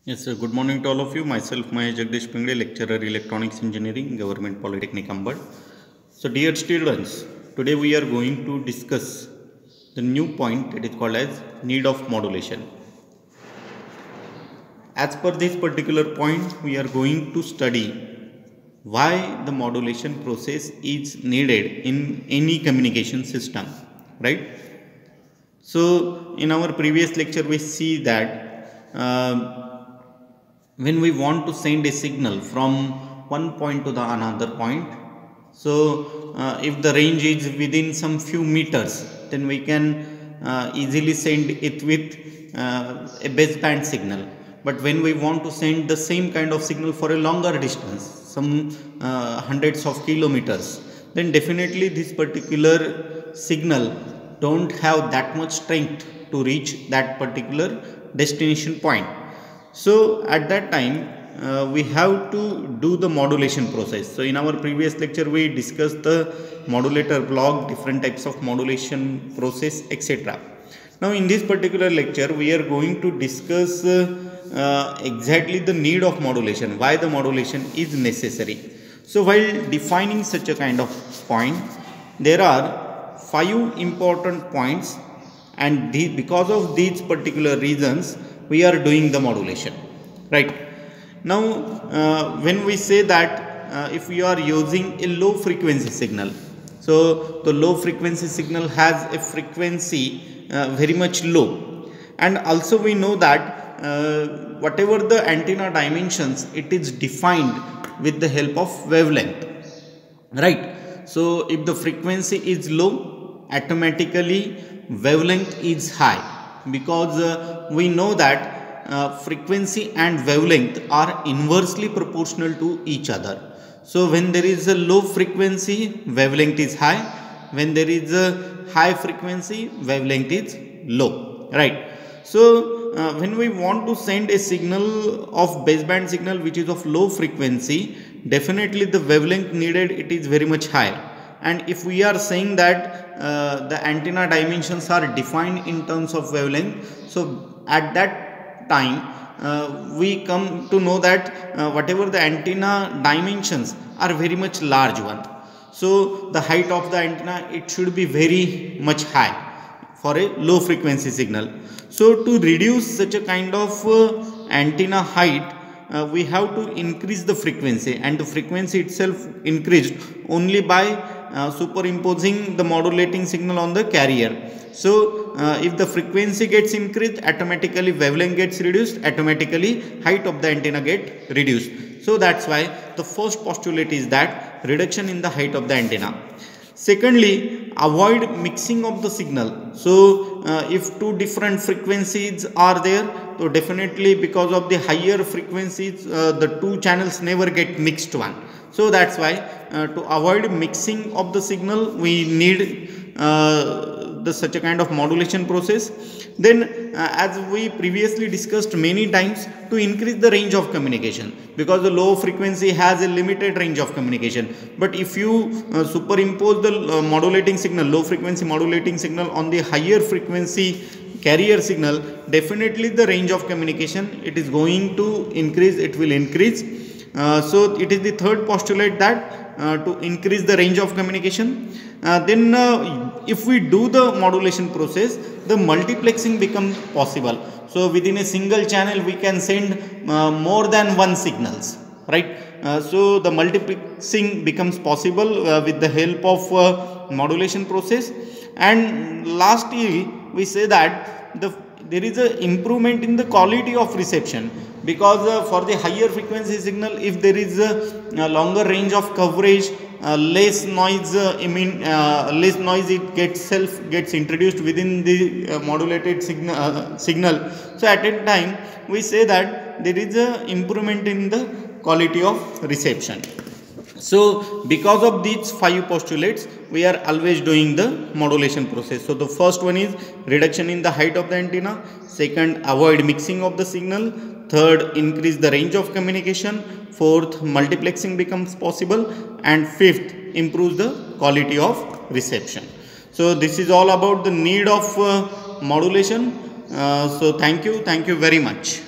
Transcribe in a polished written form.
Yes, sir. Good morning to all of you. Myself, Mahesh Jagdish Pingde, lecturer Electronics Engineering, Government Polytechnic Ambad. So, dear students, today we are going to discuss the new point that is called as need of modulation. As per this particular point, we are going to study why the modulation process is needed in any communication system, right? So, in our previous lecture, we see that when we want to send a signal from one point to the another point, so if the range is within some few meters, then we can easily send it with a baseband signal. But when we want to send the same kind of signal for a longer distance, some hundreds of kilometers, then definitely this particular signal don't have that much strength to reach that particular destination point. So at that time we have to do the modulation process. So in our previous lecture we discussed the modulator block, different types of modulation process, etc. Now in this particular lecture we are going to discuss exactly the need of modulation, why the modulation is necessary. So while defining such a kind of point, there are 5 important points, and because of these particular reasons we are doing the modulation, right? Now when we say that if we are using a low frequency signal, so the low frequency signal has a frequency very much low, and also we know that whatever the antenna dimensions, it is defined with the help of wavelength, right? So if the frequency is low, automatically wavelength is high, because we know that frequency and wavelength are inversely proportional to each other. So when there is a low frequency, wavelength is high. When there is a high frequency, wavelength is low, right? So when we want to send a signal of baseband signal which is of low frequency, definitely the wavelength needed, it is very much high. And if we are saying that the antenna dimensions are defined in terms of wavelength, so at that time we come to know that whatever the antenna dimensions are very much large one, so the height of the antenna, it should be very much high for a low frequency signal. So to reduce such a kind of antenna height, we have to increase the frequency, and the frequency itself increased only by superimposing the modulating signal on the carrier. So if the frequency gets increased, automatically wavelength gets reduced, automatically height of the antenna get reduced. So that's why the first postulate is that reduction in the height of the antenna. Secondly, avoid mixing of the signal. So if two different frequencies are there, so definitely because of the higher frequencies, the two channels never get mixed one. So that's why to avoid mixing of the signal, we need such a kind of modulation process. Then as we previously discussed many times, to increase the range of communication, because the low frequency has a limited range of communication. But if you superimpose the modulating signal, low frequency modulating signal on the higher frequency carrier signal, definitely the range of communication, it is going to increase, it will increase. So it is the third postulate that to increase the range of communication. Then if we do the modulation process, the multiplexing becomes possible. So within a single channel we can send more than one signals, right? So the multiplexing becomes possible with the help of modulation process. And lastly, we say that there is an improvement in the quality of reception, because for the higher frequency signal, if there is a longer range of coverage, less noise, less noise it gets introduced within the modulated signal. So at a time we say that there is a improvement in the quality of reception. So because of these 5 postulates, we are always doing the modulation process. So the first one is reduction in the height of the antenna. Second, avoid mixing of the signal. Third, increase the range of communication. Fourth, multiplexing becomes possible. And fifth, improves the quality of reception. So this is all about the need of modulation. So thank you very much.